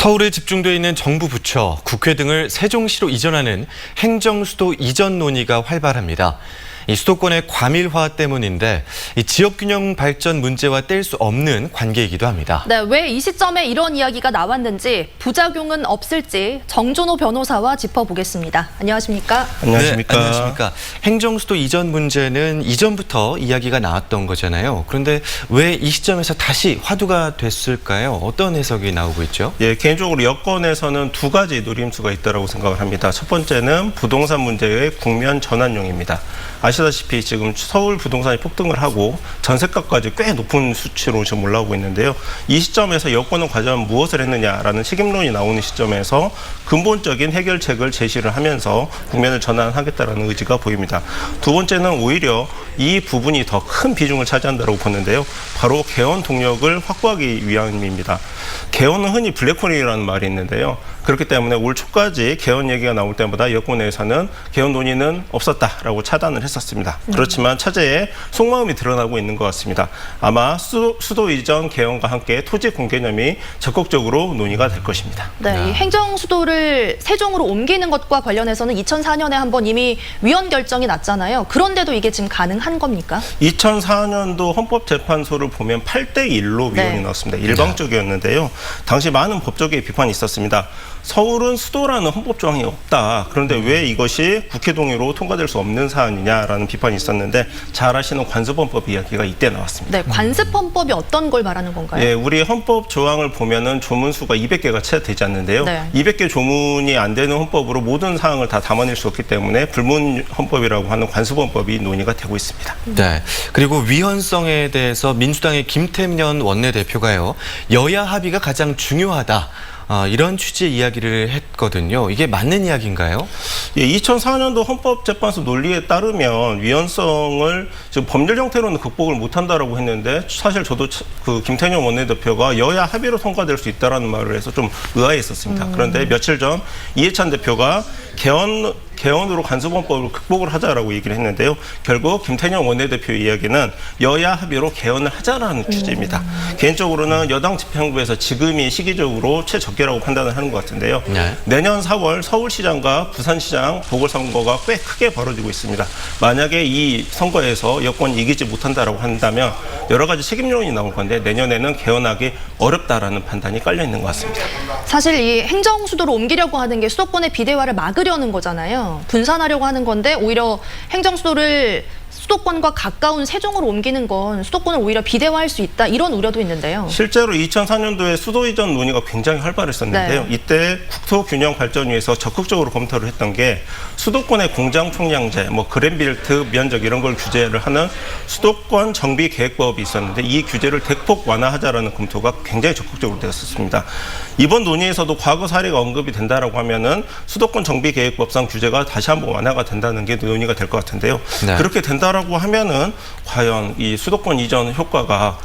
서울에 집중돼 있는 정부 부처, 국회 등을 세종시로 이전하는 행정수도 이전 논의가 활발합니다. 이 수도권의 과밀화 때문인데 이 지역균형 발전 문제와 뗄 수 없는 관계이기도 합니다. 네, 왜 이 시점에 이런 이야기가 나왔는지, 부작용은 없을지 정준호 변호사와 짚어보겠습니다. 안녕하십니까? 안녕하십니까? 네, 안녕하십니까? 행정수도 이전 문제는 이전부터 이야기가 나왔던 거잖아요. 그런데 왜 이 시점에서 다시 화두가 됐을까요? 어떤 해석이 나오고 있죠? 예, 개인적으로 여권에서는 두 가지 노림수가 있다고 생각을 합니다. 첫 번째는 부동산 문제의 국면 전환용입니다. 아시다시피 지금 서울 부동산이 폭등을 하고 전세가까지 꽤 높은 수치로 지금 올라오고 있는데요. 이 시점에서 여권은 과연 무엇을 했느냐라는 책임론이 나오는 시점에서 근본적인 해결책을 제시를 하면서 국면을 전환하겠다는 의지가 보입니다. 두 번째는 오히려 이 부분이 더 큰 비중을 차지한다고 보는데요. 바로 개헌 동력을 확보하기 위함입니다. 개헌은 흔히 블랙홀이라는 말이 있는데요. 그렇기 때문에 올 초까지 개헌 얘기가 나올 때마다 여권에서는 개헌 논의는 없었다라고 차단을 했었습니다. 그렇지만 차제에 속마음이 드러나고 있는 것 같습니다. 아마 수도 이전 개헌과 함께 토지 공개념이 적극적으로 논의가 될 것입니다. 네, 이 행정수도를 세종으로 옮기는 것과 관련해서는 2004년에 한번 이미 위헌 결정이 났잖아요. 그런데도 이게 지금 가능한 겁니까? 2004년도 헌법재판소를 보면 8대1로 위헌이 나왔습니다. 일방적이었는데요. 당시 많은 법조계의 비판이 있었습니다. 서울은 수도라는 헌법 조항이 없다. 그런데 왜 이것이 국회 동의로 통과될 수 없는 사안이냐라는 비판이 있었는데 잘 아시는 관습헌법 이야기가 이때 나왔습니다. 네, 관습헌법이 어떤 걸 말하는 건가요? 예, 우리 헌법 조항을 보면은 조문수가 200개가 채 되지 않는데요. 네. 200개 조문이 안 되는 헌법으로 모든 사항을 다 담아낼 수 없기 때문에 불문 헌법이라고 하는 관습헌법이 논의가 되고 있습니다. 네. 그리고 위헌성에 대해서 민주당의 김태년 원내대표가요, 여야 합의가 가장 중요하다. 이런 취지의 이야기를 했거든요. 이게 맞는 이야기인가요? 예, 2004년도 헌법재판소 논리에 따르면 위헌성을 지금 법률 형태로는 극복을 못한다라고 했는데 사실 저도 그 김태년 원내대표가 여야 합의로 통과될 수 있다라는 말을 해서 좀 의아했었습니다. 그런데 며칠 전 이해찬 대표가 개헌으로 간섭헌법을 극복을 하자라고 얘기를 했는데요. 결국 김태년 원내대표의 이야기는 여야 합의로 개헌을 하자라는 취지입니다. 개인적으로는 여당 집행부에서 지금이 시기적으로 최적기라고 판단을 하는 것 같은데요. 네. 내년 4월 서울시장과 부산시장 보궐선거가 꽤 크게 벌어지고 있습니다. 만약에 이 선거에서 여권이 이기지 못한다라고 한다면 여러 가지 책임론이 나올 건데 내년에는 개헌하기 어렵다라는 판단이 깔려 있는 것 같습니다. 사실 이 행정수도로 옮기려고 하는 게 수도권의 비대화를 막으려는 거잖아요. 분산하려고 하는 건데 오히려 행정수도를 수도권과 가까운 세종으로 옮기는 건 수도권을 오히려 비대화할 수 있다, 이런 우려도 있는데요. 실제로 2004년도에 수도 이전 논의가 굉장히 활발했었는데요. 네. 이때 국토균형발전위에서 적극적으로 검토를 했던 게 수도권의 공장 총량제, 그랜빌트 면적 이런 걸 규제를 하는 수도권 정비계획법이 있었는데 이 규제를 대폭 완화하자라는 검토가 굉장히 적극적으로 되었습니다. 이번 논의에서도 과거 사례가 언급이 된다라고 하면은 수도권 정비계획법상 규제가 다시 한번 완화가 된다는 게 논의가 될 것 같은데요. 네. 그렇게 된다라고 하면은 과연 이 수도권 이전 효과가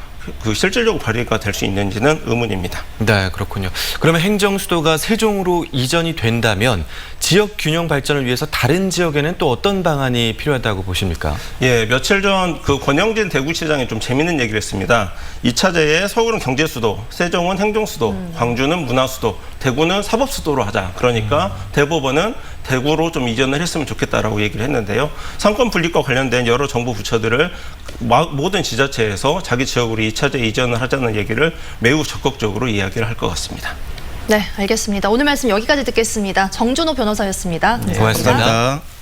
실질적으로 발휘가 될 수 있는지는 의문입니다. 네, 그렇군요. 그러면 행정수도가 세종으로 이전이 된다면 지역 균형 발전을 위해서 다른 지역에는 또 어떤 방안이 필요하다고 보십니까? 예, 며칠 전 그 권영진 대구시장이 좀 재밌는 얘기를 했습니다. 2차제에 서울은 경제수도, 세종은 행정수도, 광주는 문화수도, 대구는 사법수도로 하자. 그러니까 대법원은 대구로 좀 이전을 했으면 좋겠다라고 얘기를 했는데요. 상권 분립과 관련된 여러 정부 부처들을 모든 지자체에서 자기 지역으로 2차제 이전을 하자는 얘기를 매우 적극적으로 이야기를 할 것 같습니다. 네, 알겠습니다. 오늘 말씀 여기까지 듣겠습니다. 정준호 변호사였습니다. 고맙습니다. 감사합니다.